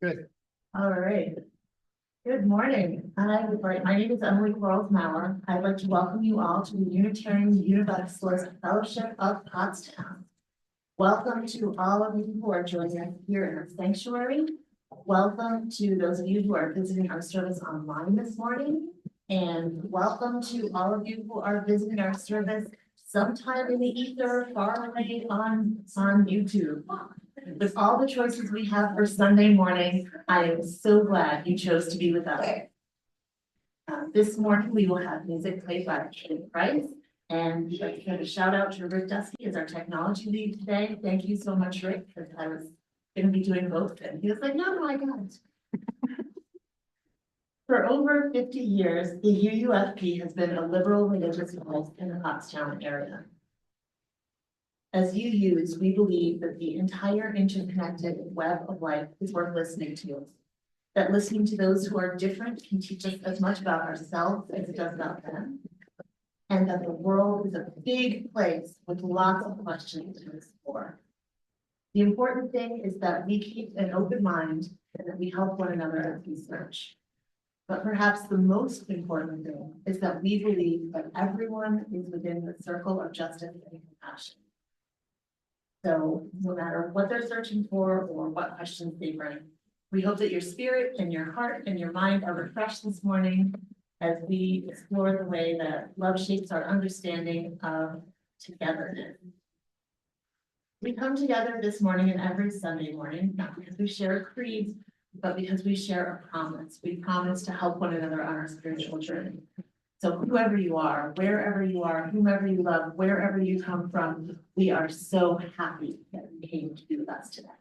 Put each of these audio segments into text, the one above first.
Good. All right. Good morning. My name is Emily Quarles-Mowrer. I'd like to welcome you all to the Unitarian Universalists Fellowship of Pottstown. Welcome to all of you who are joining us here in our sanctuary. Welcome to those of you who are visiting our service online this morning. And welcome to all of you who are visiting our service sometime in the ether, far away on YouTube. With all the choices we have for Sunday morning, I am so glad you chose to be with us. This morning, we will have music played by Kate Price, and we'd like to give a shout out to Rick Dusky as our technology lead today. Thank you so much, Rick, because I was going to be doing both, and he was like, no, I got it. For over 50 years, the UUFP has been a liberal religious cult in the Pottstown area. As UUs, we believe that the entire interconnected web of life is worth listening to. That listening to those who are different can teach us as much about ourselves as it does about them. And that the world is a big place with lots of questions to explore. The important thing is that we keep an open mind and that we help one another as we search. But perhaps the most important thing is that we believe that everyone is within the circle of justice and compassion. So no matter what they're searching for or what questions they bring, we hope that your spirit and your heart and your mind are refreshed this morning as we explore the way that love shapes our understanding of togetherness. We come together this morning and every Sunday morning, not because we share a creed, but because we share a promise. We promise to help one another on our spiritual journey. So whoever you are, wherever you are, whomever you love, wherever you come from, we are so happy that you came to be with us today.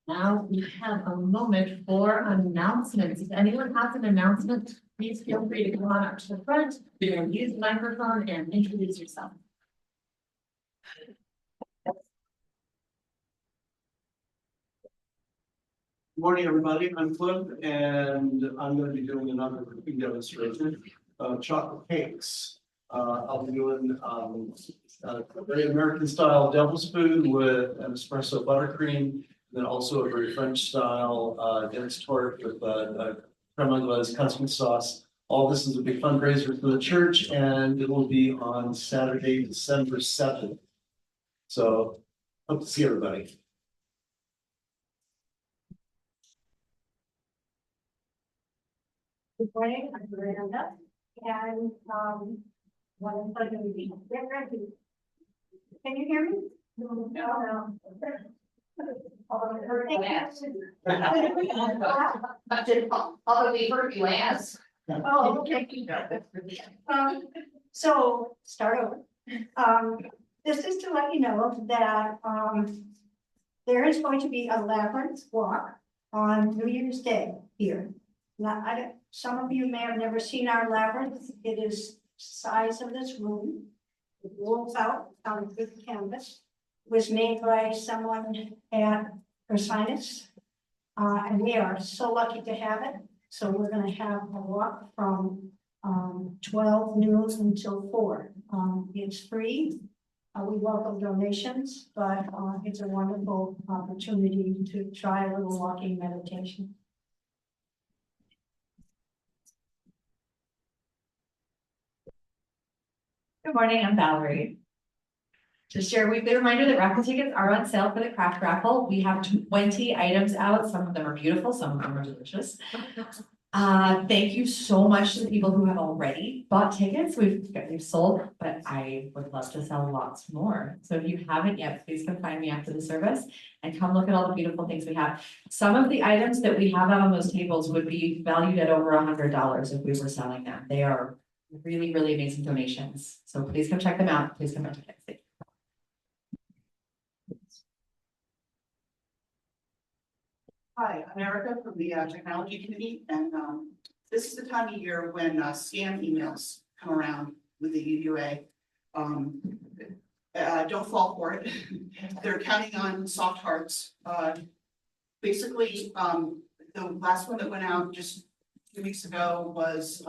Now we have a moment for announcements. If anyone has an announcement, please feel free to come on up to the front and use the microphone and introduce yourself. Good morning, everybody. I'm Cliff, and I'm going to be doing another cooking demonstration of chocolate cakes. I'll be doing a very American style devil's food with an espresso buttercream, and then also a very French style dense tart with creme anglaise custard sauce. All this is a big fundraiser for the church, and it will be on Saturday, December 7th. So hope to see everybody. Good morning, I'm Miranda, and one pleasure to be here. Can you hear me? No. Although we heard you ask. Oh, okay. So start over. This is to let you know that there is going to be a labyrinth walk on New Year's Day here. Now, some of you may have never seen our labyrinth. It is the size of this room. It rolls out on good canvas. It was made by someone at Ursinus. And we are so lucky to have it. So we're going to have a walk from 12 noon until 4. It's free. We welcome donations, but it's a wonderful opportunity to try a little walking meditation. Good morning, I'm Valerie. To share a weekly reminder that raffle tickets are on sale for the craft raffle. We have 20 items out. Some of them are beautiful, some of them are delicious. Thank you so much to the people who have already bought tickets. We've sold, but I would love to sell lots more. So if you haven't yet, please come find me after the service and come look at all the beautiful things we have. Some of the items that we have out on those tables would be valued at over $100 if we were selling them. They are really, really amazing donations. So please come check them out. Please come check them. Hi, I'm Erica from the Technology Committee, and this is the time of year when scam emails come around with the UUA. Don't fall for it. They're counting on soft hearts. Basically, the last one that went out just 2 weeks ago was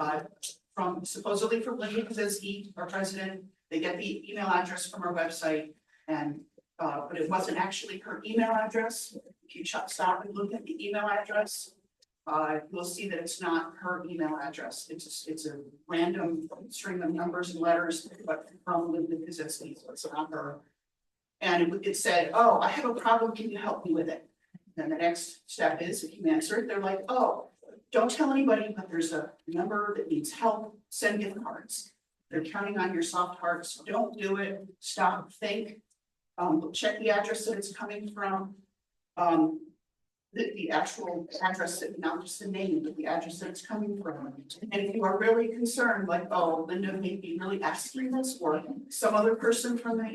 supposedly from Linda Kaczynski, our president. They get the email address from our website, and but it wasn't actually her email address. if you stop and look at the email address, you'll see that it's not her email address. It's a random string of numbers and letters, but from Linda Kaczynski, so it's not her. And it said, oh, I have a problem, can you help me with it? Then the next step is, if you answer it, they're like, oh, don't tell anybody, but there's a number that needs help, send gift cards. They're counting on your soft hearts, don't do it, stop, think, check the address that it's coming from. The actual address, not just the name, but the address that it's coming from. And if you are really concerned, like, oh, Linda may be really asking this, or some other person from the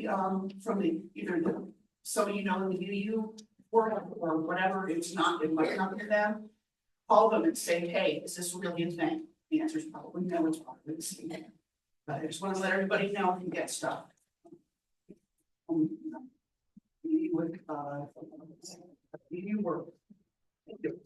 either the somebody you know in the UU or whatever, it might not be them. Call them and say, hey, is this really a thing? The answer is probably no, it's probably the same. But I just want to let everybody know if you get stuck. You would you work. Thank you.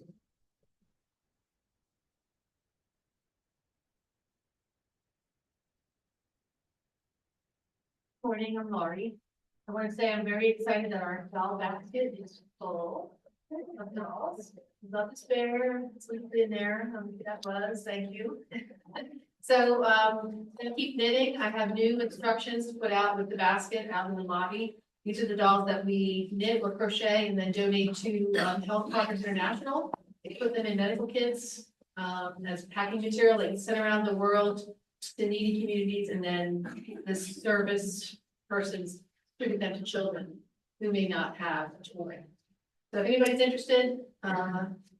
Morning, I'm Laurie. I want to say I'm very excited that our doll basket is full of dolls. Love to spare, sleep in there. That was, thank you. So, gonna keep knitting. I have new instructions to put out with the basket out in the lobby. These are the dolls that we knit or crochet and then donate to Health Progress International. They put them in medical kits as packing material that is sent around the world to needy communities, and then the service persons distribute them to children who may not have a toy. So if anybody's interested,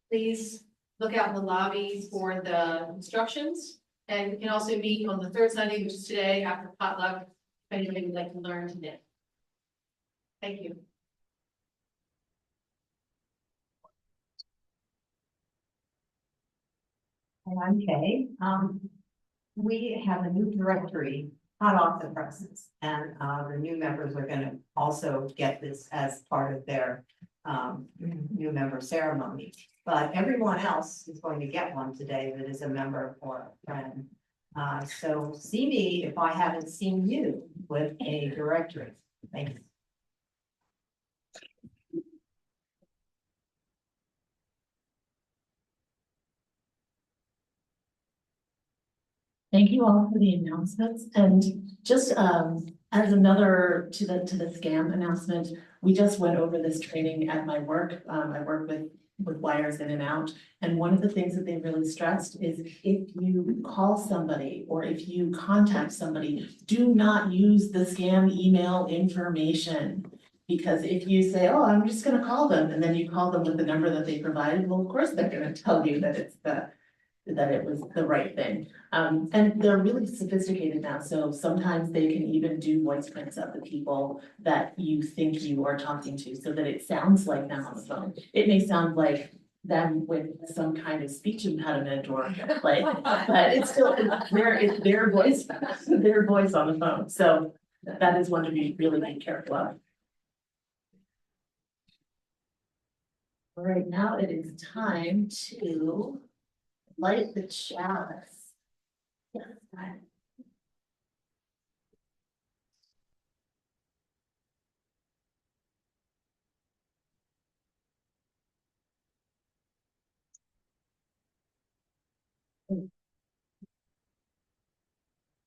please look out in the lobby for the instructions. And we can also meet on the third Sunday, which is today, after potluck, if anybody would like to learn to knit. Thank you. And I'm Kay. We have a new directory hot off the presses, and the new members are going to also get this as part of their new member ceremony. But everyone else is going to get one today that is a member or a friend. So see me if I haven't seen you with a directory. Thank you. Thank you all for the announcements, and just as another to the scam announcement, we just went over this training at my work. I work with wires in and out, and one of the things that they really stressed is if you call somebody or if you contact somebody, do not use the scam email information. Because if you say, oh, I'm just gonna call them, and then you call them with the number that they provided, well, of course, they're gonna tell you that it was the right thing. And they're really sophisticated now, so sometimes they can even do voice prints of the people that you think you are talking to, so that it sounds like them on the phone. It may sound like them with some kind of speech impediment or like, but it's still, it's their voice, their voice on the phone. So that is one to be really careful of. All right, now it is time to light the chalice. Yes, right.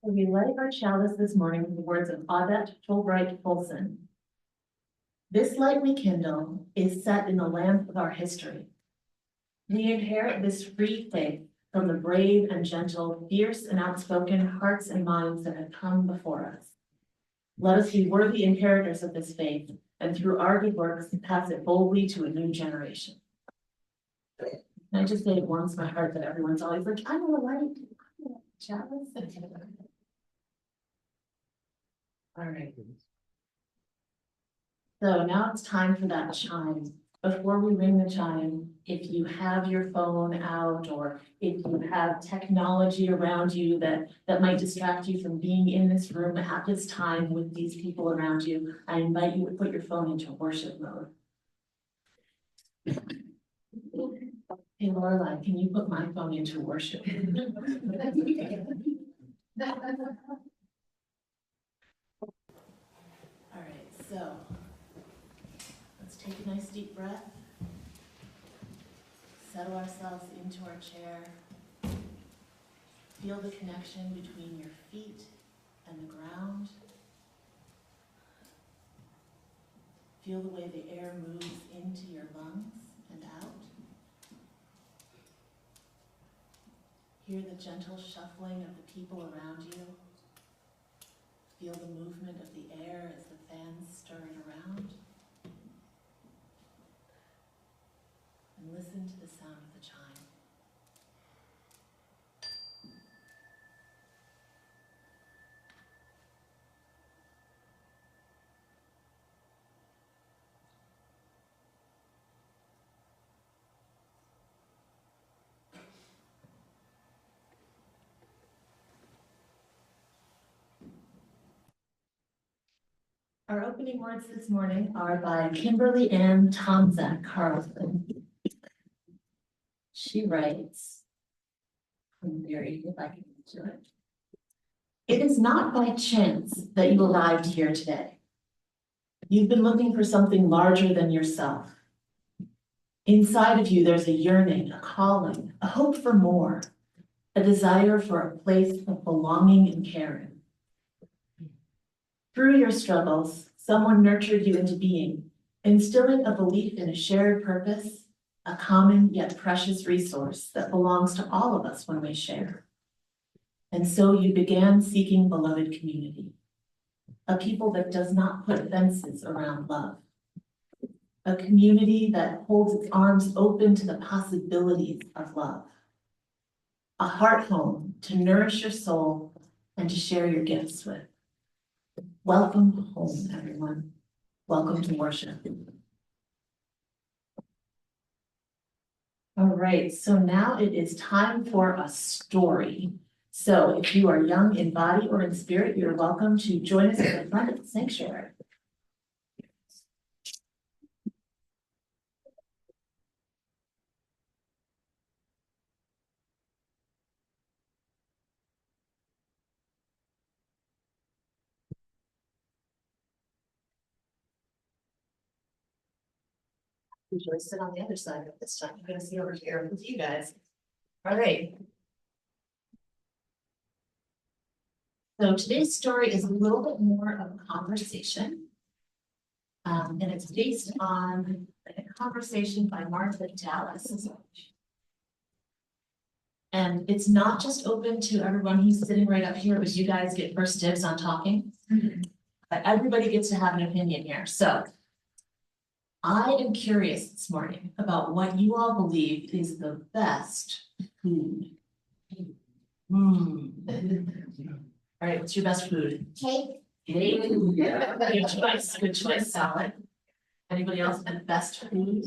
We light our chalice this morning with the words of Audette Fulbright Folsom. This light we kindle is set in the lamp of our history. We inherit this free faith from the brave and gentle, fierce and outspoken hearts and minds that have come before us. Let us be worthy inheritors of this faith, and through our good works, pass it boldly to a new generation. And I just say it warms my heart that everyone's always like, I want to light chalice. All right. So now it's time for that chime. Before we ring the chime, if you have your phone out or if you have technology around you that might distract you from being in this room at this time with these people around you, I invite you to put your phone into worship mode. Hey, Lorelai, can you put my phone into worship? All right, so let's take a nice deep breath. settle ourselves into our chair. Feel the connection between your feet and the ground. Feel the way the air moves into your lungs and out. Hear the gentle shuffling of the people around you. Feel the movement of the air as the fans stir it around. And listen to the sound of the chime. Our opening words this morning are by Kimberly Ann Tomzak Carlson. She writes, I'm very, if I can do it. It is not by chance that you arrived here today. You've been looking for something larger than yourself. Inside of you, there's a yearning, a calling, a hope for more, a desire for a place of belonging and caring. Through your struggles, someone nurtured you into being, instilling a belief in a shared purpose, a common yet precious resource that belongs to all of us when we share. And so you began seeking beloved community, a people that does not put fences around love, a community that holds its arms open to the possibilities of love, a heart home to nourish your soul and to share your gifts with. Welcome home, everyone. Welcome to worship. All right, so now it is time for a story. So if you are young in body or in spirit, you're welcome to join us at the front of the sanctuary. Usually sit on the other side, but this time I'm gonna sit over here with you guys. All right. So today's story is a little bit more of a conversation. And it's based on a conversation by Martha Dallas. And it's not just open to everyone who's sitting right up here, but you guys get first dibs on talking. But everybody gets to have an opinion here. So I am curious this morning about what you all believe is the best food. All right, what's your best food? Cake. Cake. Yeah. Good choice, good choice. Salad. Anybody else have best food?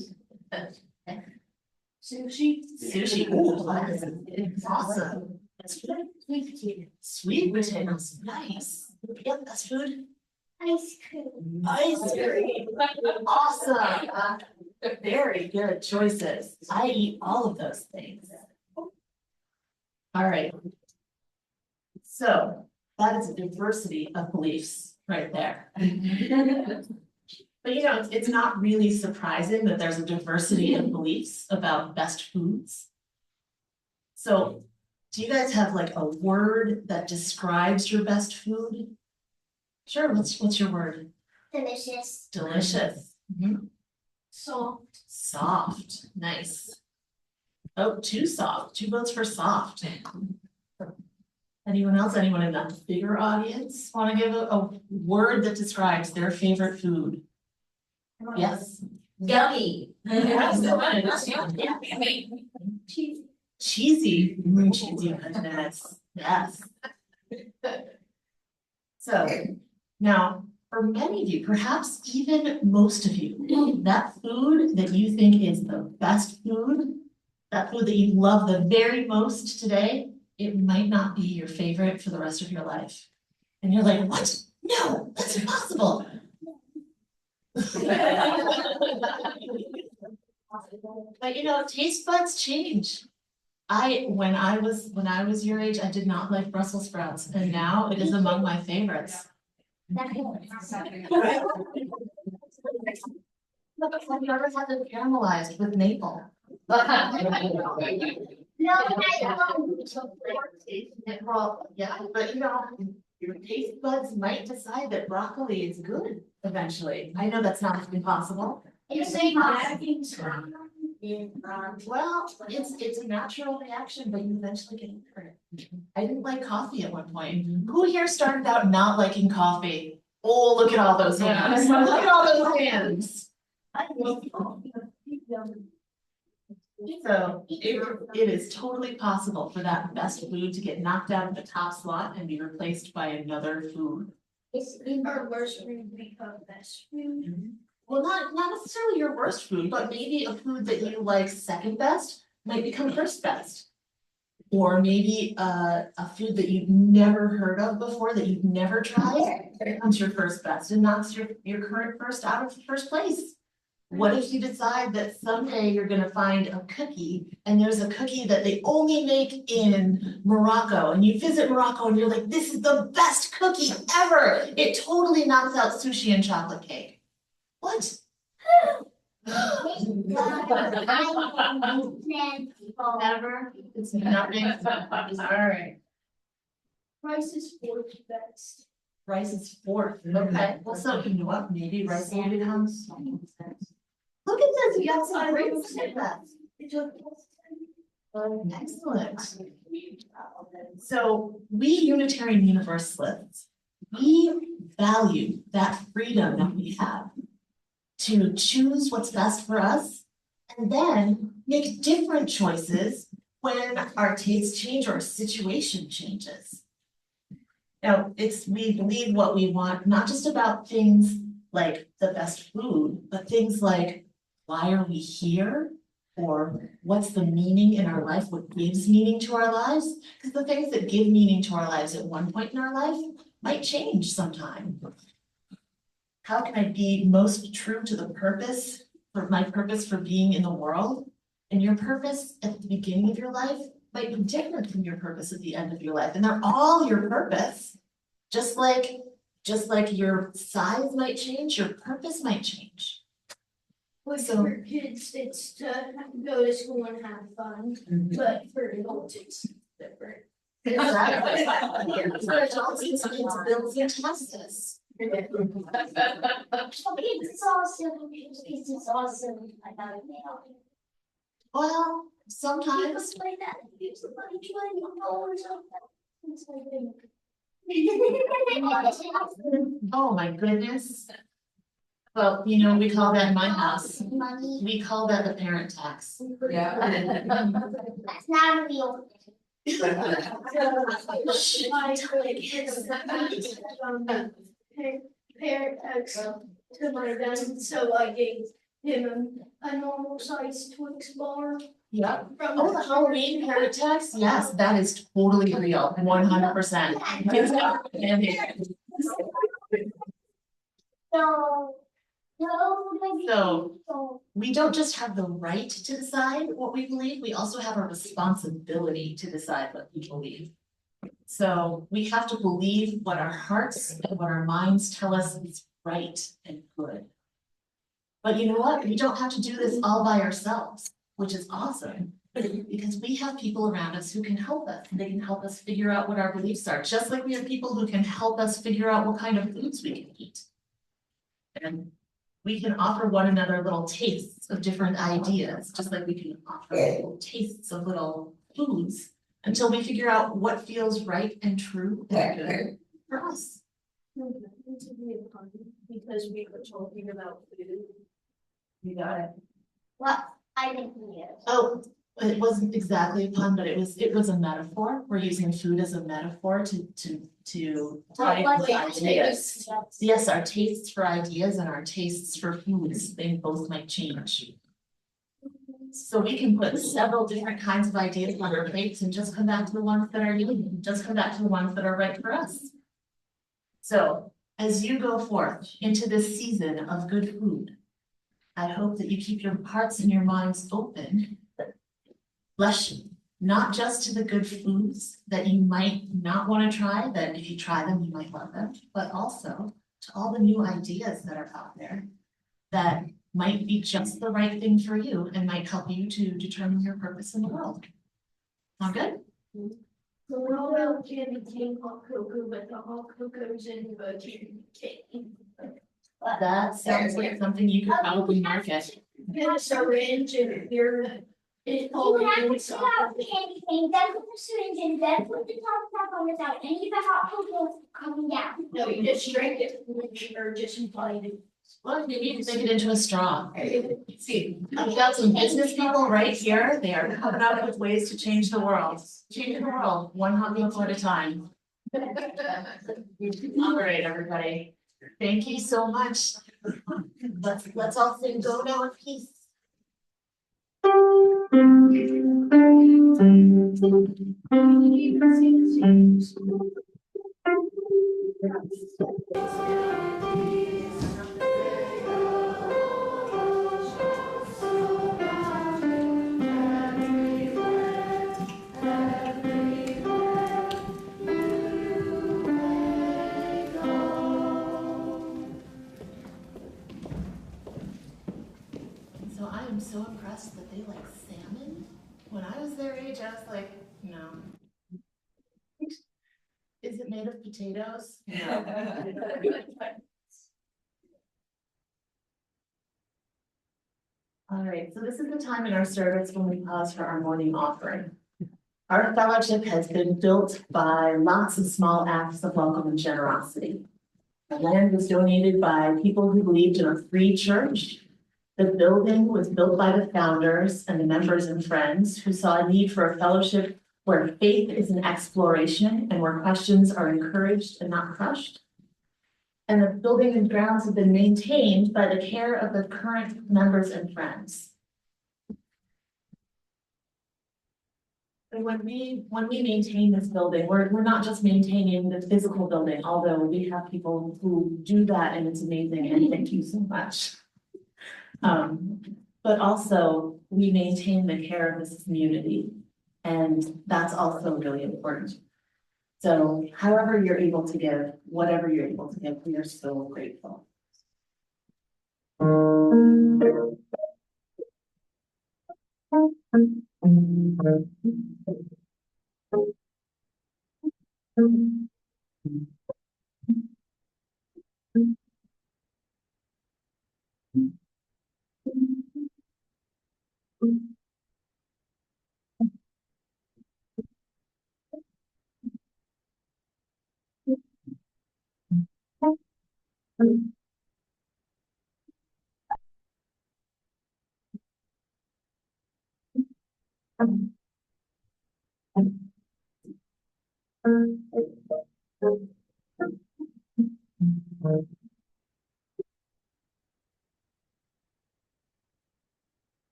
Sushi. Sushi. Ooh, that's awesome. That's good. Sweet potatoes. Nice. Yeah, best food. Ice cream. Ice cream. Awesome. Very good choices. I eat all of those things. All right. So that is a diversity of beliefs right there. But you know, it's not really surprising that there's a diversity of beliefs about best foods. So do you guys have like a word that describes your best food? Sure, what's your word? Delicious. Delicious. Soft. Soft, nice. Oh, too soft, 2 votes for soft. Anyone else, anyone in that bigger audience want to give a word that describes their favorite food? Yes. Yummy. Cheesy. Cheesy, cheesy goodness, yes. So, now, for many of you, perhaps even most of you, that food that you think is the best food, that food that you love the very most today, it might not be your favorite for the rest of your life. And you're like, what? No, that's impossible. But you know, taste buds change. When I was your age, I did not like Brussels sprouts, and now it is among my favorites. Have you ever had them caramelized with maple? No, I don't. Well, yeah, but you know, your taste buds might decide that broccoli is good eventually. I know that's not impossible. You're saying that. Well, it's a natural reaction, but you eventually get over it. I didn't like coffee at one point. Who here started out not liking coffee? Oh, look at all those hands. Look at all those hands. So it is totally possible for that best food to get knocked out of the top slot and be replaced by another food. It's in our worst food become best food. Well, not necessarily your worst food, but maybe a food that you like second best might become first best. Or maybe a food that you've never heard of before, that you've never tried, becomes your first best and knocks your current first out of first place. What if you decide that someday you're gonna find a cookie and there's a cookie that they only make in Morocco and you visit Morocco and you're like, this is the best cookie ever. It totally knocks out sushi and chocolate cake. What? Never. It's nothing. Alright. Rice is fourth best. Rice is fourth. Okay, well, so you know what? Maybe rice will become second best. Look at this, you got some great that. Excellent. So we Unitarian Universalists, we value that freedom that we have to choose what's best for us and then make different choices when our tastes change or our situation changes. Now, we believe what we want, not just about things like the best food, but things like, why are we here? Or what's the meaning in our life? What gives meaning to our lives? Because the things that give meaning to our lives at one point in our life might change sometime. How can I be most true to the purpose, for my purpose for being in the world? And your purpose at the beginning of your life might be different from your purpose at the end of your life. And they're all your purpose. Just like your size might change, your purpose might change. Well, So- for kids, it's to go to school and have fun, but for adults, it's different. Exactly. For adults, it's builds and tests us. It's awesome, it's awesome, I got it now. Well, sometimes. Just like that, it's like $20 Oh my goodness. Well, you know, we call that in my house, we call that the parent tax. Yeah. That's not real. Parent tax to my dad, so I gave him a normal size Twix bar. Yep. From Oh, the Halloween parent tax? Yes, that is totally real, 100%. So we don't just have the right to decide what we believe, we also have a responsibility to decide what we believe. So we have to believe what our hearts and what our minds tell us is right and good. But you know what? We don't have to do this all by ourselves, which is awesome. Because we have people around us who can help us. They can help us figure out what our beliefs are, just like we have people who can help us figure out what kind of foods we can eat. And we can offer one another little tastes of different ideas, just like we can offer little tastes of little foods until we figure out what feels right and true and good for us. Because we were talking about food. You got it. Well, I didn't hear. Oh, it wasn't exactly a pun, but it was a metaphor. We're using food as a metaphor to tie with ideas. Yes, our tastes for ideas and our tastes for foods, they both might change. So we can put several different kinds of ideas on our plates and just come back to the ones that are new, just come back to the ones that are right for us. So as you go forth into this season of good food, I hope that you keep your hearts and your minds open. Bless you, not just to the good foods that you might not want to try, that if you try them, you might love them, but also to all the new ideas that are out there that might be just the right thing for you and might help you to determine your purpose in the world. Sound good? So we're all about candy cane hot cocoa, but the hot cocoa's in the candy cane. That sounds like something you could probably market. Get a syringe and you're. It's all You have in to fill out the candy cane, then put the syringe in, then put the top on the side, and keep the hot cocoa coming down. No, you just drink it, or just invite it. Well, maybe you can make it into a straw. See, I've got some business people right here. They are coming up with ways to change the world. Change the world, one hot cocoa at a time. All right, everybody. Thank you so much. Let's all sing Go Now in Peace. So I am so impressed that they like salmon. When I was their age, I was like, no. Is it made of potatoes? No. All right, so this is the time in our service when we pause for our morning offering. Our fellowship has been built by lots of small acts of welcome and generosity. The land was donated by people who believed in a free church. The building was built by the founders and the members and friends who saw a need for a fellowship where faith is an exploration and where questions are encouraged and not crushed. And the building and grounds have been maintained by the care of the current members and friends. And when we maintain this building, we're not just maintaining the physical building, although we have people who do that and it's amazing, and thank you so much. But also we maintain the care of this community, and that's also really important. So however you're able to give, whatever you're able to give, we are so grateful.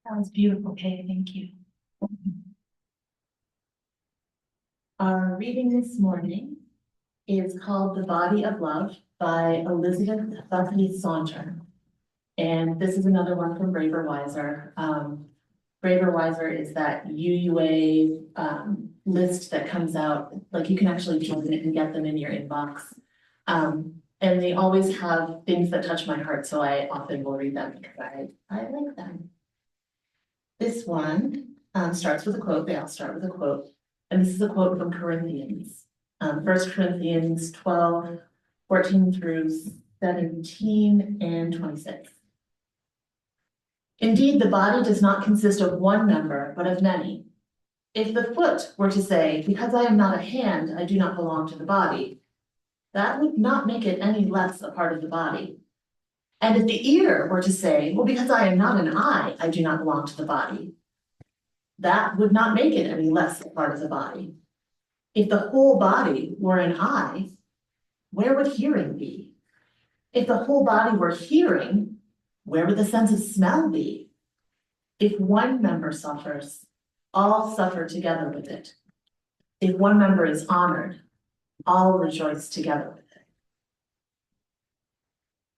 That was beautiful, Kay, thank you. Our reading this morning is called The Body of Love by Elizabeth Buffy Saunter. And this is another one from Braver Wiser. Braver Wiser is that UUA list that comes out, like you can actually join it and get them in your inbox. And they always have things that touch my heart, so I often will read them because I like them. This one starts with a quote. They all start with a quote. And this is a quote from Corinthians. 1 Corinthians 12, 14 through 17 and 26. Indeed, the body does not consist of one member, but of many. If the foot were to say, because I am not a hand, I do not belong to the body, that would not make it any less a part of the body. And if the ear were to say, well, because I am not an eye, I do not belong to the body, that would not make it any less a part of the body. If the whole body were an eye, where would hearing be? If the whole body were hearing, where would the sense of smell be? If one member suffers, all suffer together with it. If one member is honored, all rejoice together with it.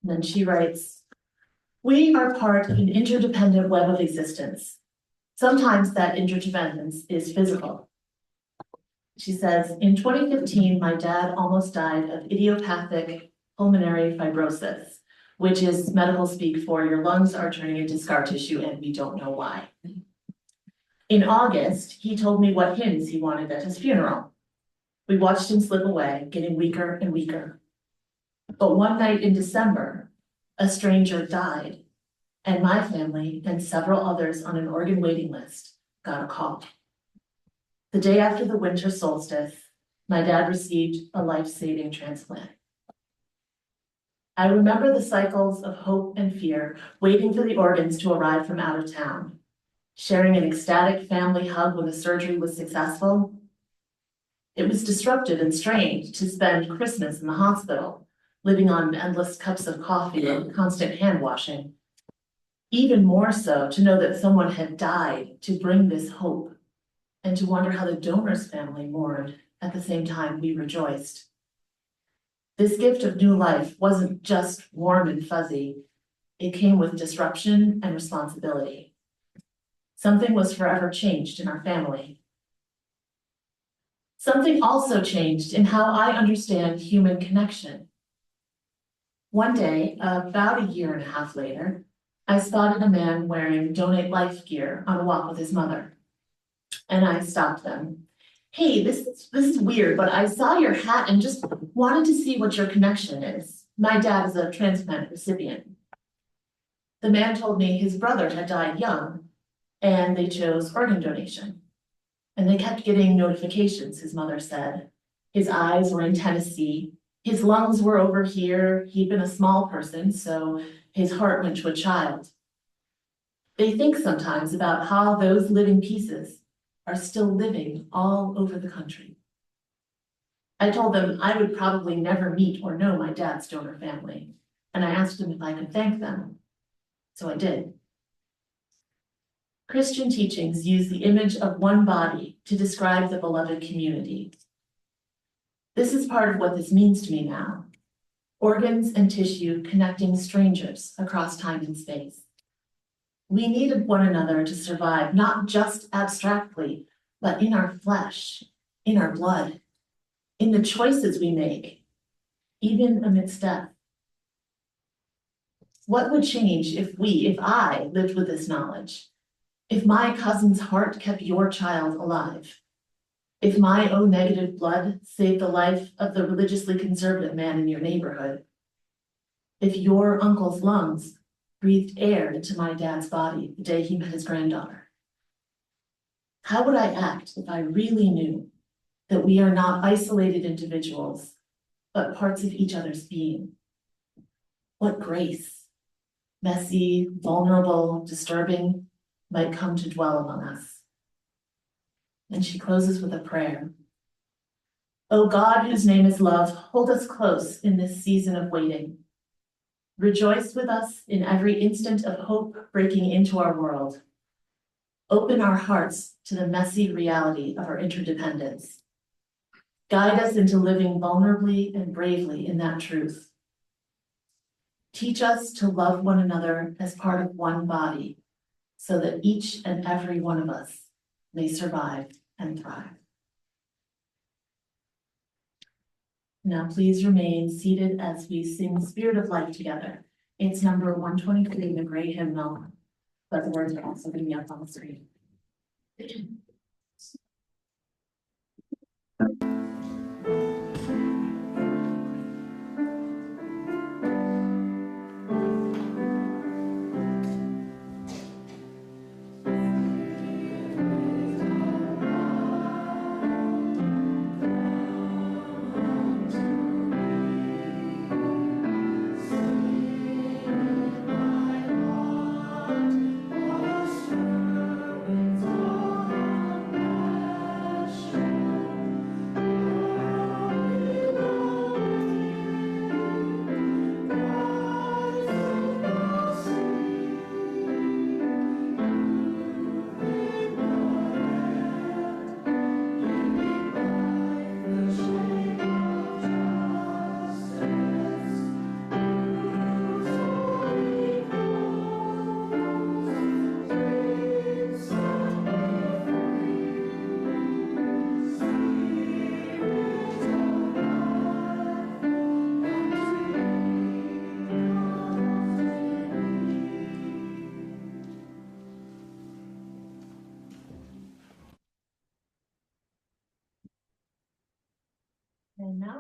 And then she writes, we are part of an interdependent web of existence. Sometimes that interdependence is physical. She says, in 2015, my dad almost died of idiopathic pulmonary fibrosis, which is medical speak for your lungs are turning into scar tissue and we don't know why. In August, he told me what hymns he wanted at his funeral. We watched him slip away, getting weaker and weaker. But one night in December, a stranger died, and my family and several others on an organ waiting list got a call. The day after the winter solstice, my dad received a life-saving transplant. I remember the cycles of hope and fear, waiting for the organs to arrive from out of town, sharing an ecstatic family hug when the surgery was successful. It was disruptive and strange to spend Christmas in the hospital, living on endless cups of coffee and constant hand washing. Even more so to know that someone had died to bring this hope, and to wonder how the donor's family mourned at the same time we rejoiced. This gift of new life wasn't just warm and fuzzy. It came with disruption and responsibility. Something was forever changed in our family. Something also changed in how I understand human connection. One day, about a year and a half later, I spotted a man wearing Donate Life gear on a walk with his mother. And I stopped them. Hey, this is weird, but I saw your hat and just wanted to see what your connection is. My dad is a transplant recipient. The man told me his brother had died young, and they chose organ donation. And they kept getting notifications, his mother said. His eyes were in Tennessee. His lungs were over here. He'd been a small person, so his heart went to a child. They think sometimes about how those living pieces are still living all over the country. I told them I would probably never meet or know my dad's donor family, and I asked them if I could thank them. So I did. Christian teachings use the image of one body to describe the beloved community. This is part of what this means to me now. Organs and tissue connecting strangers across time and space. We needed one another to survive, not just abstractly, but in our flesh, in our blood, in the choices we make, even amidst death. What would change if I lived with this knowledge? If my cousin's heart kept your child alive? If my O-negative blood saved the life of the religiously conservative man in your neighborhood? If your uncle's lungs breathed air into my dad's body the day he met his granddaughter? How would I act if I really knew that we are not isolated individuals, but parts of each other's being? What grace, messy, vulnerable, disturbing, might come to dwell among us. And she closes with a prayer. O God, whose name is love, hold us close in this season of waiting. Rejoice with us in every instant of hope breaking into our world. Open our hearts to the messy reality of our interdependence. Guide us into living vulnerably and bravely in that truth. Teach us to love one another as part of one body, so that each and every one of us may survive and thrive. Now please remain seated as we sing Spirit of Life together. It's number 123 in the gray hymnal, but the words are also going to be up on the screen.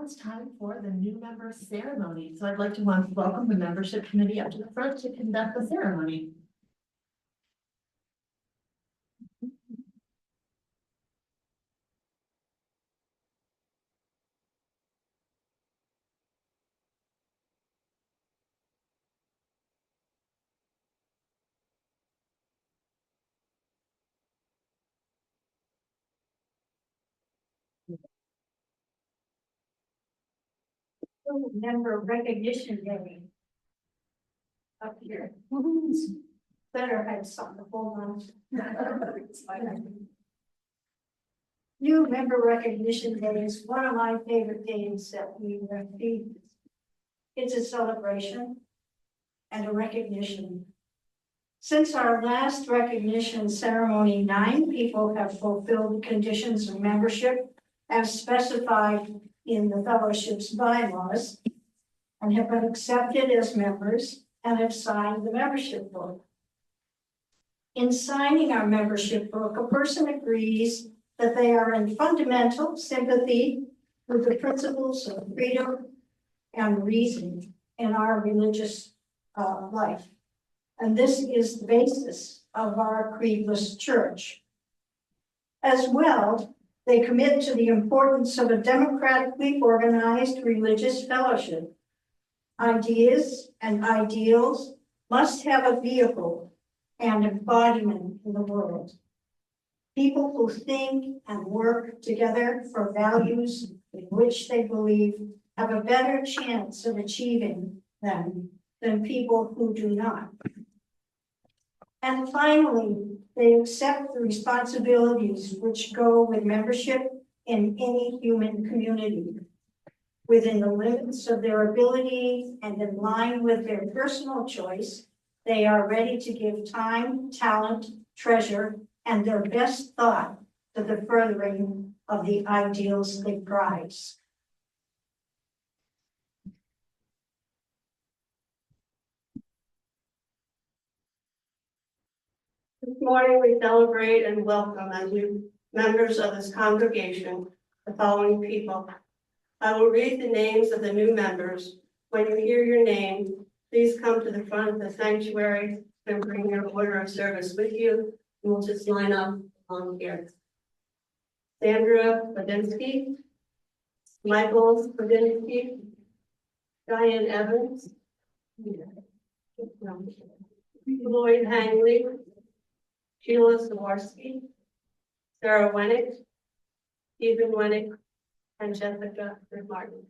now it's time for the new member ceremony. So I'd like to welcome the membership committee up to the front to conduct the ceremony. Member recognition day. Up here. Better have something to hold on. New member recognition day is one of my favorite days that we receive. It's a celebration and a recognition. Since our last recognition ceremony, 9 people have fulfilled the conditions of membership as specified in the fellowship's bylaws and have been accepted as members and have signed the membership book. In signing our membership book, a person agrees that they are in fundamental sympathy with the principles of freedom and reason in our religious life. And this is the basis of our creedless church. As well, they commit to the importance of a democratically organized religious fellowship. Ideas and ideals must have a vehicle and embodiment in the world. People who think and work together for values in which they believe have a better chance of achieving them than people who do not. And finally, they accept the responsibilities which go with membership in any human community. Within the limits of their ability and in line with their personal choice, they are ready to give time, talent, treasure, and their best thought to the furthering of the ideals they prize. This morning, we celebrate and welcome as new members of this congregation the following people. I will read the names of the new members. When you hear your name, please come to the front of the sanctuary and bring your order of service with you. And we'll just line up along here. Sandra Badinsky, Michael Badinsky, Diane Evans, Lloyd Hangley, Sheila Sawarski, Sarah Wennick, Stephen Wennick, and Jessica Martin.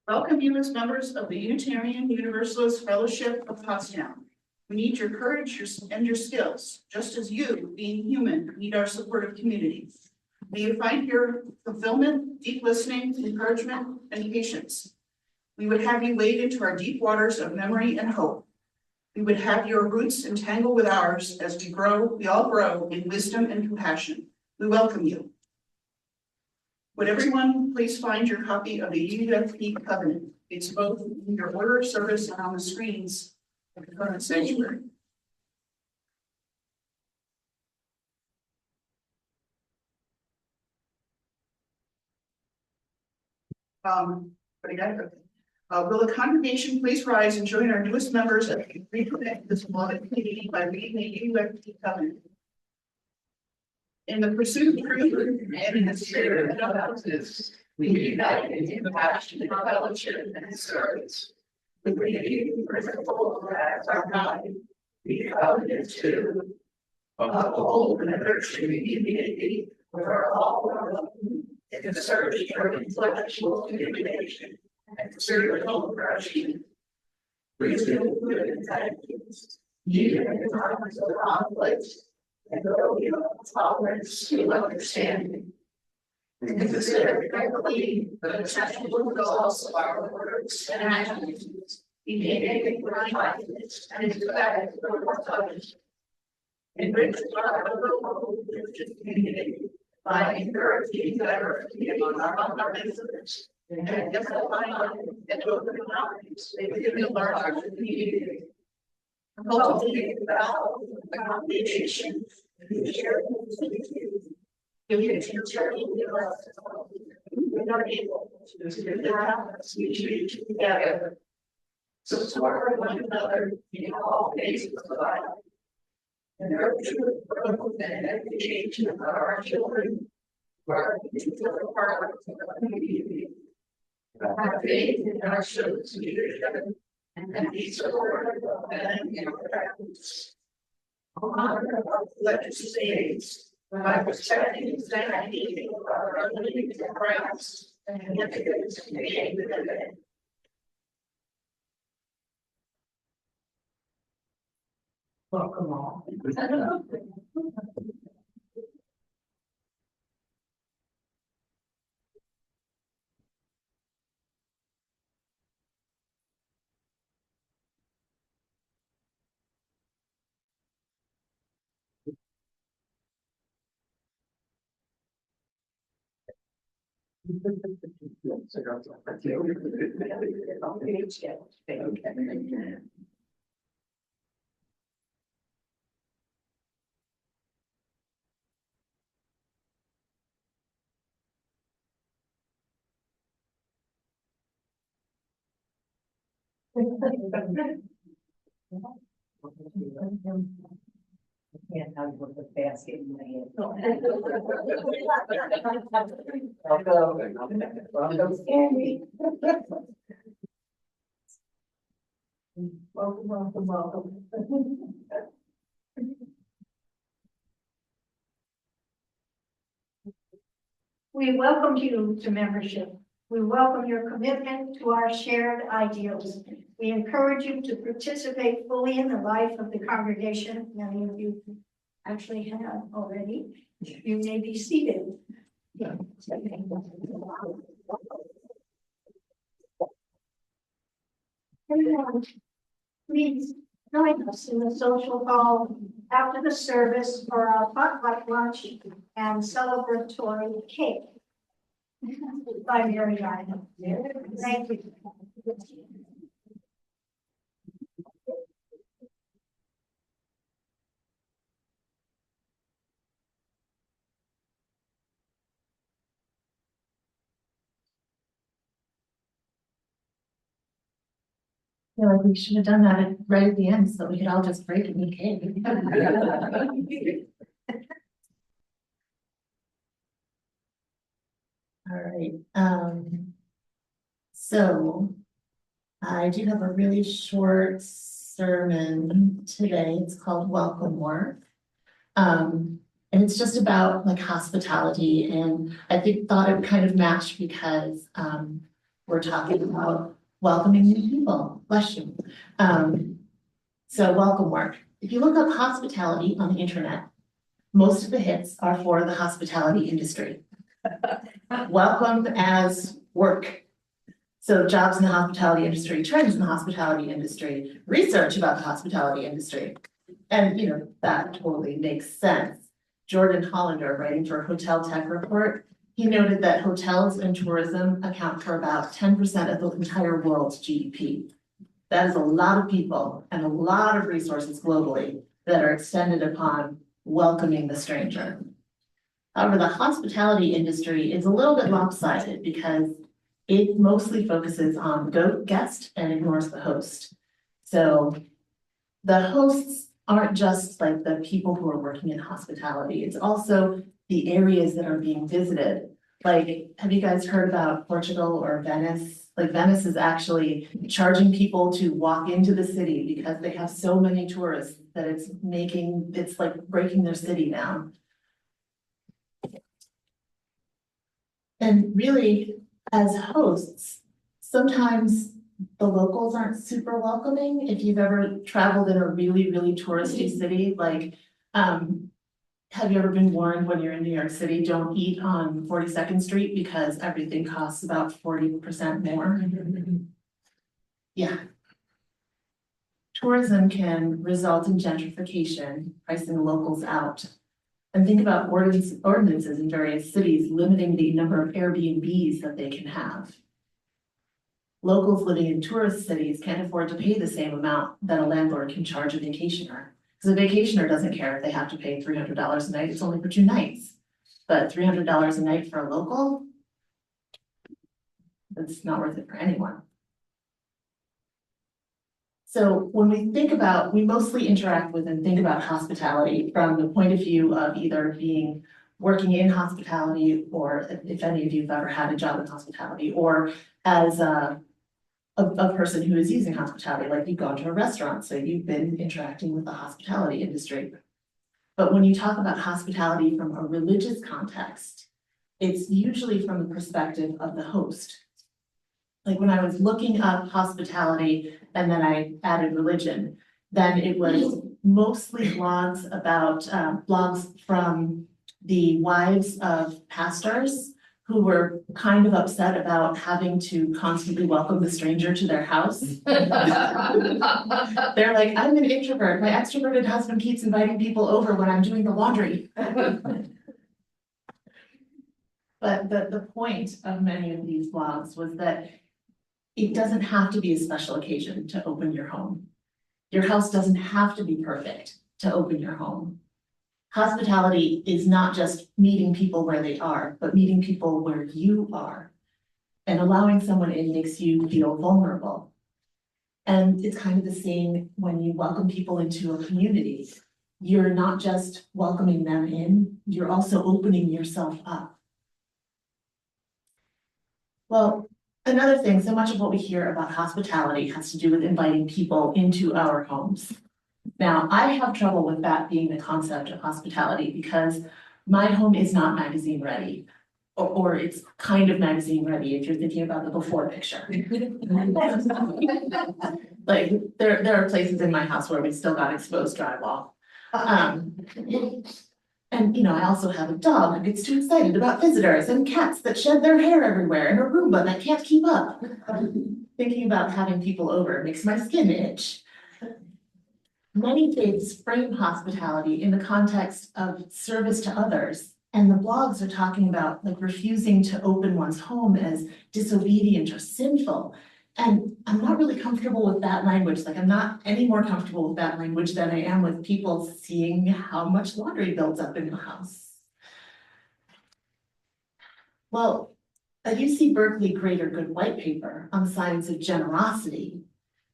Welcome you as members of the Unitarian Universalist Fellowship of Pottstown. We need your courage and your skills, just as you, being human, need our supportive community. May you find your fulfillment, deep listening, encouragement, and patience. We would have you wade into our deep waters of memory and hope. We would have your roots entangle with ours as we all grow in wisdom and compassion. We welcome you. Would everyone please find your copy of the UFP covenant? It's both in your order of service and on the screens of the current sanctuary. Will the congregation please rise and join our newest members as we reconnect this beloved community by reading the UFP covenant? In the pursuit of truth and in the spirit of justice, we unite in compassion and fellowship and service. We renew the principle as our guide. We covenant to uphold and nurture unity for all are welcome in the search for intellectual illumination and spiritual progression. Resume good intentions, even in times of conflict. And growing tolerance to understanding. And consider carefully the potential results of our words and actions, beginning with kindness and respect for others. Enrich our religious community by encouraging diversity among our members And just and to open our eyes, and to learn our community. Cultivate the value of accommodation, and share we are able to do the tasks we choose together. Support one another in all phases of life. Nurture growth and education of our children. Our part of the community. Our faith in our children's leadership and be supportive of them in practice. Honor our legislators by respecting the sanctity of our unlimited rights and ethics to create the living. Welcome all. Can't have with the basket in my hand. Welcome. We welcome you to membership. We welcome your commitment to our shared ideals. We encourage you to participate fully in the life of the congregation. Many of you actually have already. You may be seated. Everyone, please join us in the social hall after the service for our potluck lunch and celebratory cake. By Mary Diana. Thank you. I feel like we should have done that right at the end so we could all just break and eat cake. All right, so I do have a really short sermon today. It's called Welcome Work. And it's just about like hospitality, and I thought it would kind of match because we're talking about welcoming new people. Bless you. So welcome work. If you look up hospitality on the internet, most of the hits are for the hospitality industry. Welcome as work. So jobs in the hospitality industry, trends in the hospitality industry, research about the hospitality industry. And you know, that totally makes sense. Jordan Hollander, writing for Hotel Tech Report, he noted that hotels and tourism account for about 10% of the entire world's GDP. That is a lot of people and a lot of resources globally that are extended upon welcoming the stranger. However, the hospitality industry is a little bit lopsided because it mostly focuses on the guest and ignores the host. So the hosts aren't just like the people who are working in hospitality, it's also the areas that are being visited. Like, have you guys heard about Portugal or Venice? Like Venice is actually charging people to walk into the city because they have so many tourists that it's like breaking their city down. And really, as hosts, sometimes the locals aren't super welcoming. If you've ever traveled in a really, really touristy city, like, have you ever been warned when you're in New York City, don't eat on 42nd Street because everything costs about 40% more? Yeah. Tourism can result in gentrification, pricing locals out. And think about ordinances in various cities limiting the number of Airbnbs that they can have. Locals living in tourist cities can't afford to pay the same amount that a landlord can charge a vacationer. Because a vacationer doesn't care if they have to pay $300 a night, it's only for 2 nights. But $300 a night for a local? It's not worth it for anyone. So when we think about, we mostly interact with and think about hospitality from the point of view of either being working in hospitality, or if any of you have ever had a job in hospitality, or as a person who is using hospitality, like you've gone to a restaurant, so you've been interacting with the hospitality industry. But when you talk about hospitality from a religious context, it's usually from the perspective of the host. Like when I was looking up hospitality and then I added religion, then it was mostly blogs about, blogs from the wives of pastors who were kind of upset about having to constantly welcome the stranger to their house. They're like, I'm an introvert. My extroverted husband keeps inviting people over when I'm doing the laundry. But the point of many of these blogs was that it doesn't have to be a special occasion to open your home. Your house doesn't have to be perfect to open your home. Hospitality is not just meeting people where they are, but meeting people where you are. And allowing someone in makes you feel vulnerable. And it's kind of the same when you welcome people into a community. You're not just welcoming them in, you're also opening yourself up. Well, another thing, so much of what we hear about hospitality has to do with inviting people into our homes. Now, I have trouble with that being the concept of hospitality because my home is not magazine ready. Or it's kind of magazine ready if you're thinking about the before picture. Like there are places in my house where we still got exposed drywall. And you know, I also have a dog who gets too excited about visitors and cats that shed their hair everywhere and a Roomba that can't keep up. Thinking about having people over makes my skin itch. Many faiths frame hospitality in the context of service to others. And the blogs are talking about like refusing to open one's home as disobedient or sinful. And I'm not really comfortable with that language. Like I'm not any more comfortable with that language than I am with people seeing how much laundry builds up in the house. Well, a UC Berkeley Greater Good white paper on signs of generosity,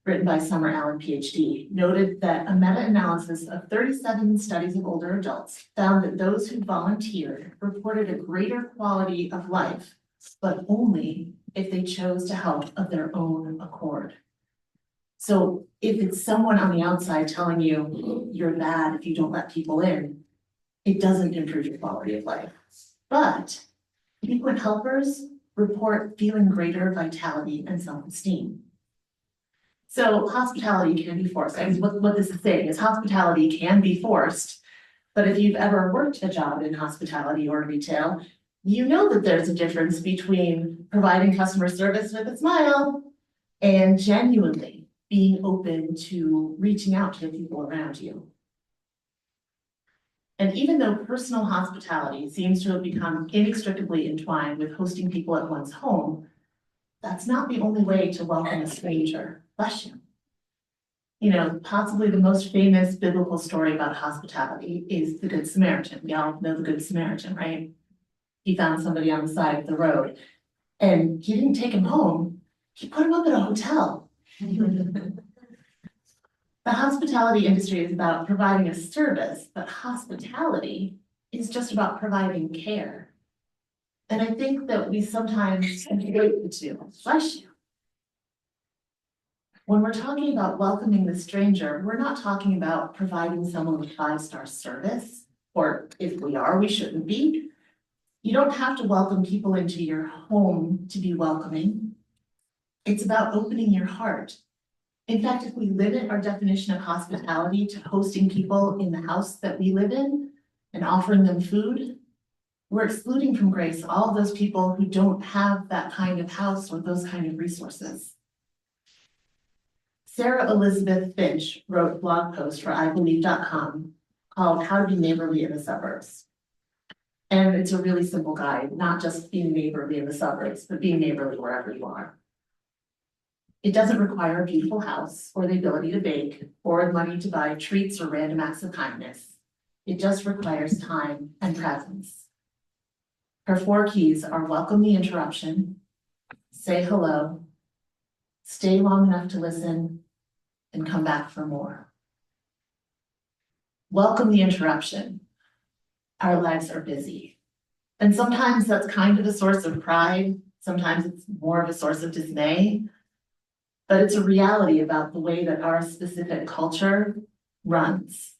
written by Summer Allen, PhD, noted that a meta-analysis of 37 studies of older adults found that those who volunteered reported a greater quality of life, but only if they chose to help of their own accord. So if it's someone on the outside telling you you're bad if you don't let people in, it doesn't improve your quality of life. But frequent helpers report feeling greater vitality and self-esteem. So hospitality can be forced. I mean, what this is saying is hospitality can be forced, but if you've ever worked a job in hospitality or retail, you know that there's a difference between providing customer service with a smile and genuinely being open to reaching out to the people around you. And even though personal hospitality seems to have become inextricably entwined with hosting people at one's home, that's not the only way to welcome a stranger. Bless you. You know, possibly the most famous biblical story about hospitality is the Good Samaritan. We all know the Good Samaritan, right? He found somebody on the side of the road and he didn't take him home. He put him up at a hotel. The hospitality industry is about providing a service, but hospitality is just about providing care. And I think that we sometimes conflate the two. Bless you. When we're talking about welcoming the stranger, we're not talking about providing someone with 5-star service, or if we are, we shouldn't be. You don't have to welcome people into your home to be welcoming. It's about opening your heart. In fact, if we limit our definition of hospitality to hosting people in the house that we live in and offering them food, we're excluding from grace all those people who don't have that kind of house or those kind of resources. Sarah Elizabeth Finch wrote a blog post for IBelieve.com called How to Be Neighborly in the Suburbs. And it's a really simple guide, not just being neighborly in the suburbs, but being neighborly wherever you are. It doesn't require a beautiful house or the ability to bake or the money to buy treats or random acts of kindness. It just requires time and presence. Her 4 keys are welcome the interruption, say hello, stay long enough to listen, and come back for more. Welcome the interruption. Our lives are busy. And sometimes that's kind of a source of pride. Sometimes it's more of a source of dismay. But it's a reality about the way that our specific culture runs.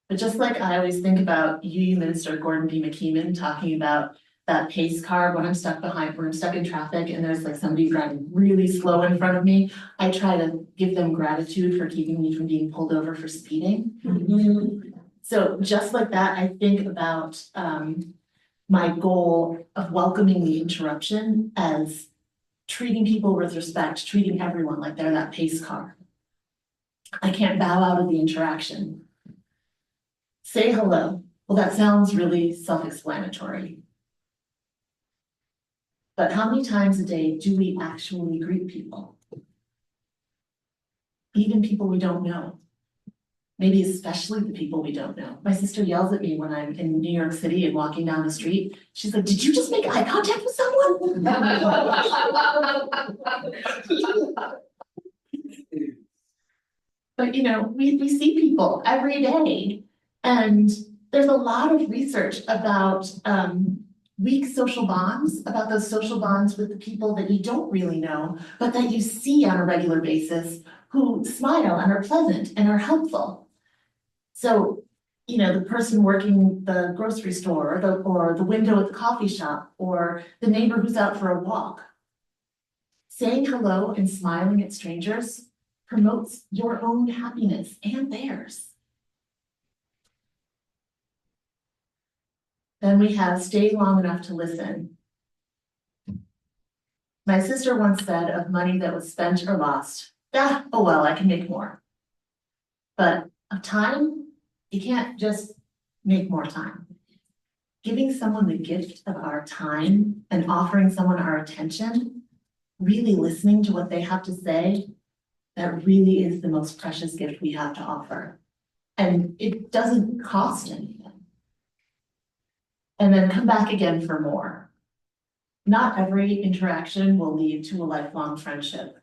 But just like I always think about UU Minister Gordon B. McKeeman talking about that pace car when I'm stuck in traffic and there's like somebody driving really slow in front of me, I try to give them gratitude for keeping me from being pulled over for speeding. So just like that, I think about my goal of welcoming the interruption as treating people with respect, treating everyone like they're that pace car. I can't bow out of the interaction. Say hello. Well, that sounds really self-explanatory. But how many times a day do we actually greet people? Even people we don't know. Maybe especially the people we don't know. My sister yells at me when I'm in New York City and walking down the street. She's like, did you just make eye contact with someone? But you know, we see people every day. And there's a lot of research about weak social bonds, about those social bonds with the people that you don't really know, but that you see on a regular basis, who smile and are pleasant and are helpful. So, you know, the person working the grocery store or the window at the coffee shop or the neighbor who's out for a walk. Saying hello and smiling at strangers promotes your own happiness and theirs. Then we have stay long enough to listen. My sister once said of money that was spent or lost, oh well, I can make more. But of time, you can't just make more time. Giving someone the gift of our time and offering someone our attention, really listening to what they have to say, that really is the most precious gift we have to offer. And it doesn't cost anything. And then come back again for more. Not every interaction will lead to a lifelong friendship,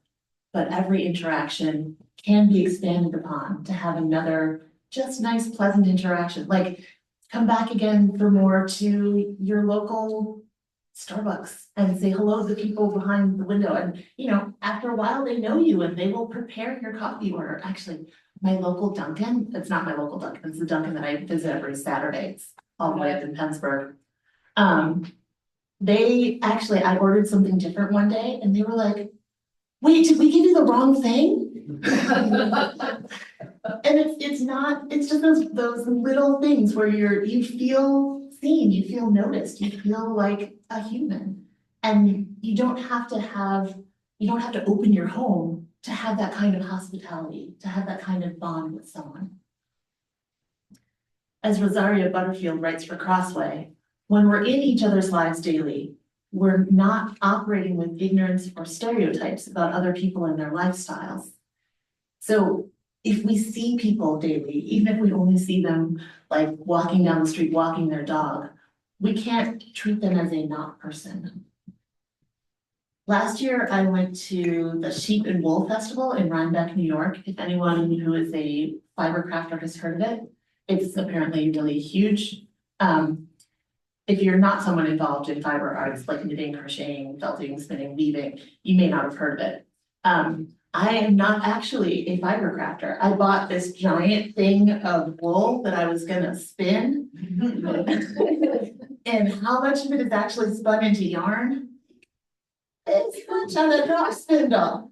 but every interaction can be expanded upon to have another just nice, pleasant interaction. Like come back again for more to your local Starbucks and say hello to the people behind the window. And, you know, after a while, they know you and they will prepare your coffee order. Actually, my local Dunkin', it's not my local Dunkin', it's the Dunkin' that I visit every Saturday. It's all the way up in Pennsburg. I ordered something different one day and they were like, wait, did we give you the wrong thing? And it's just those little things where you feel seen, you feel noticed, you feel like a human. And you don't have to open your home to have that kind of hospitality, to have that kind of bond with someone. As Rosaria Butterfield writes for Crossway, when we're in each other's lives daily, we're not operating with ignorance or stereotypes about other people and their lifestyles. So if we see people daily, even if we only see them like walking down the street, walking their dog, we can't treat them as a not person. Last year, I went to the Sheep and Wool Festival in Rhinebeck, New York. If anyone who is a fiber crafter has heard of it, it's apparently really huge. If you're not someone involved in fiber arts, like knitting, crocheting, felting, spinning, weaving, you may not have heard of it. I am not actually a fiber crafter. I bought this giant thing of wool that I was gonna spin. And how much of it is actually spun into yarn? It's much on a drop spindle.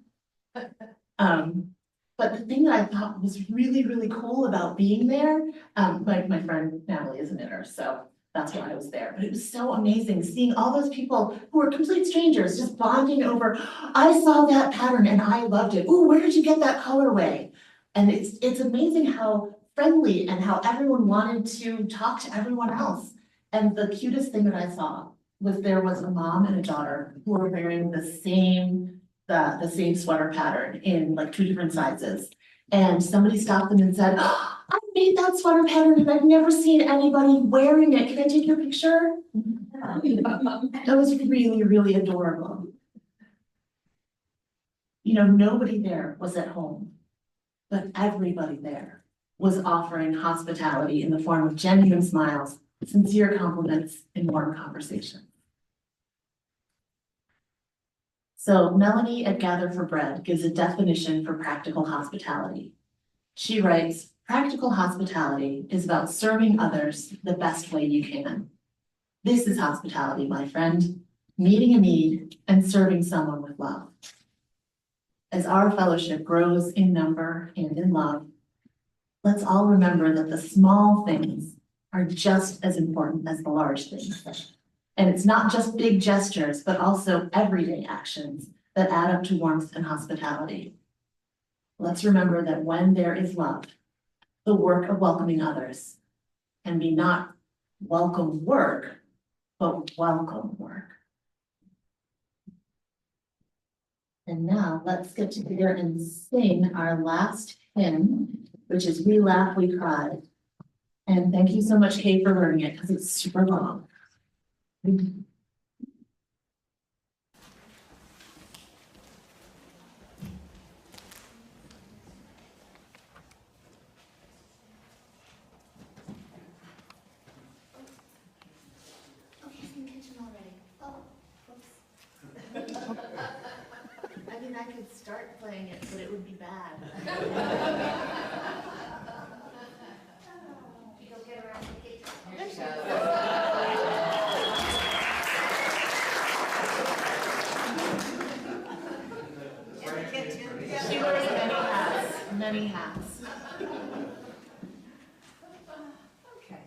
But the thing that I thought was really, really cool about being there, my friend Natalie is a knitter, so that's why I was there. But it was so amazing seeing all those people who were complete strangers just bonding over, I saw that pattern and I loved it. Ooh, where did you get that colorway? And it's amazing how friendly and how everyone wanted to talk to everyone else. And the cutest thing that I saw was there was a mom and a daughter who were wearing the same the same sweater pattern in like 2 different sizes. And somebody stopped them and said, "Oh, I made that sweater pattern and I've never seen anybody wearing it. Can I take your picture?" That was really, really adorable. You know, nobody there was at home, but everybody there was offering hospitality in the form of genuine smiles, sincere compliments, and warm conversation. So Melanie at Gather for Bread gives a definition for practical hospitality. She writes, "Practical hospitality is about serving others the best way you can. This is hospitality, my friend, meeting a need and serving someone with love." As our fellowship grows in number and in love, let's all remember that the small things are just as important as the large things. And it's not just big gestures, but also everyday actions that add up to warmth and hospitality. Let's remember that when there is love, the work of welcoming others can be not welcome work, but welcome work. And now let's get together and sing our last hymn, which is "We Laugh, We Cry." And thank you so much, Kate, for learning it because it's super long. I mean, I could start playing it, but it would be bad. You'll get around the kitchen. She wears many hats, many hats. Okay.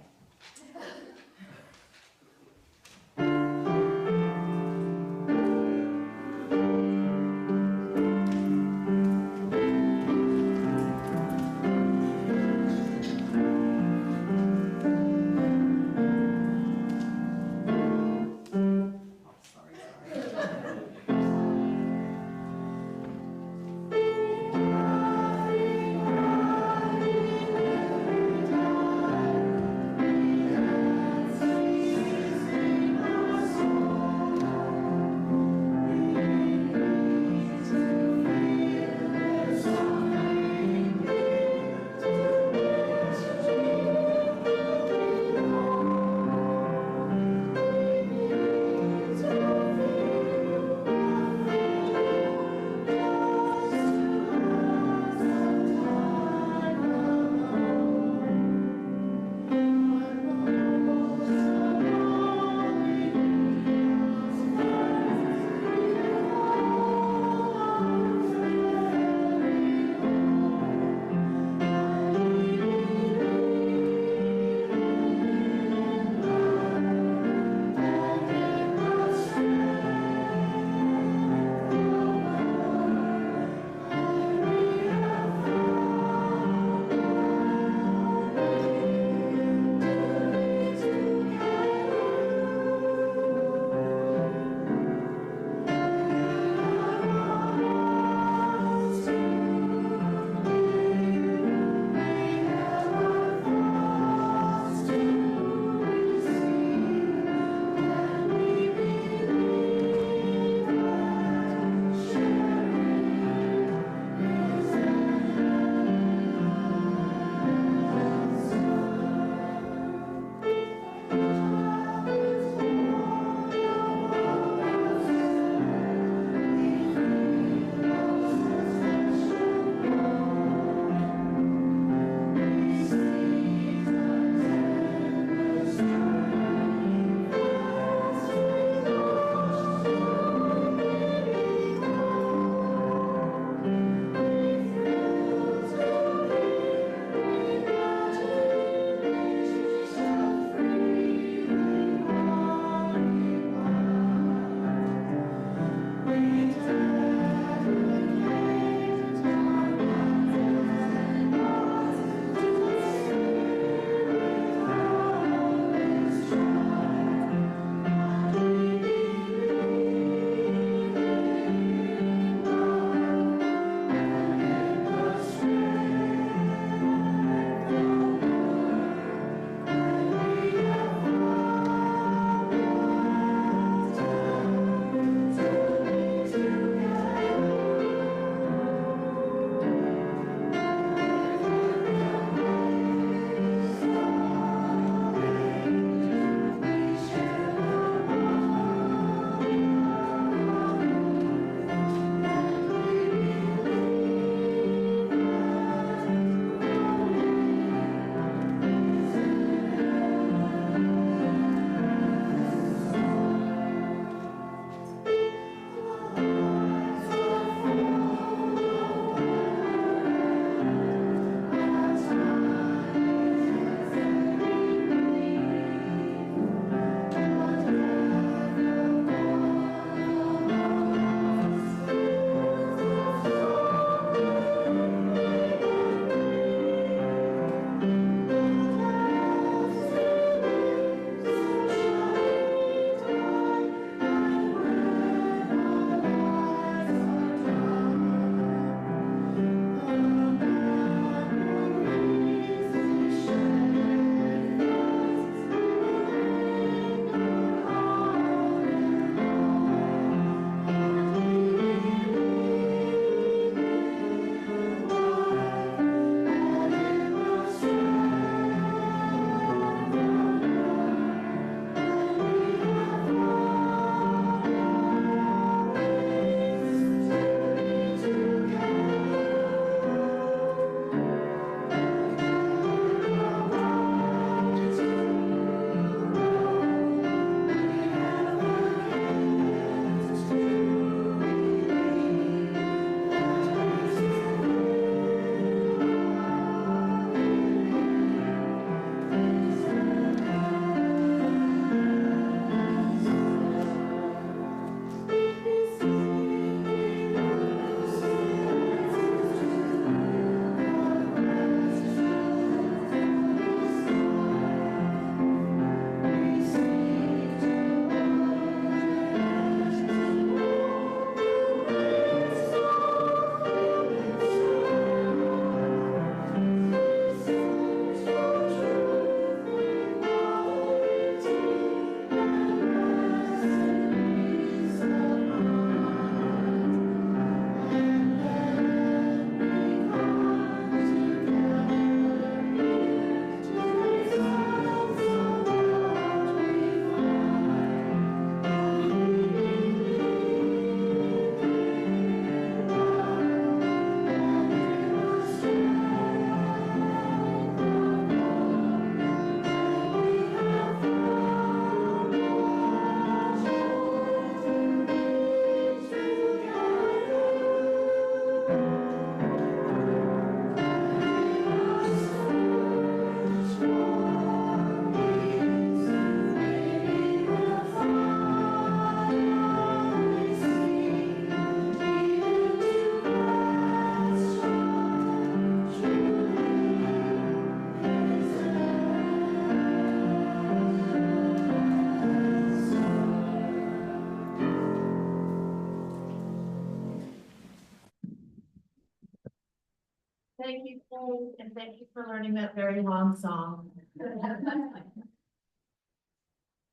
And thank you for learning that very long song.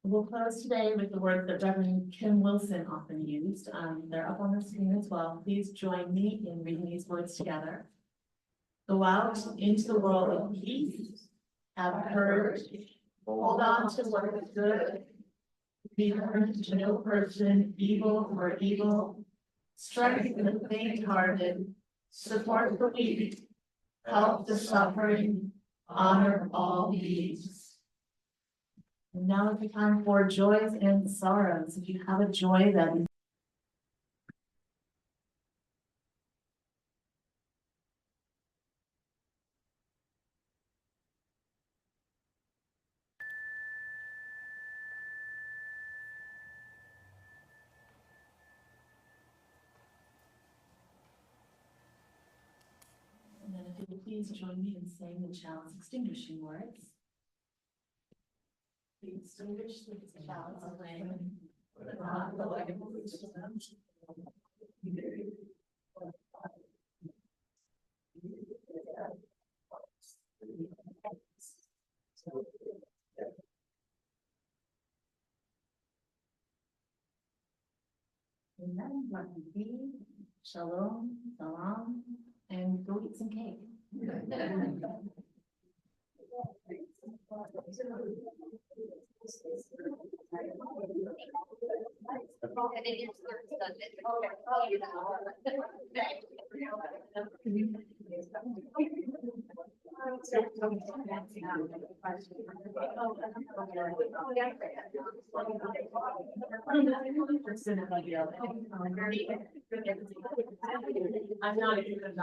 We'll close today with the words that Reverend Kim Wilson often used. They're up on the screen as well. Please join me in reading these words together. Go out into the world of peace, have courage, hold on to what is good, be hurt to no person, evil for evil, strengthen the faint-hearted, support the weak, help the suffering, honor all beings. And now is the time for joys and sorrows. If you have a joy that is and then if you would please join me in saying the chalice extinguishing words. We extinguish the chalice of flame, but not the light of wisdom. Amen. Let me be. Shalom, salam, and go eat some cake. I'm not even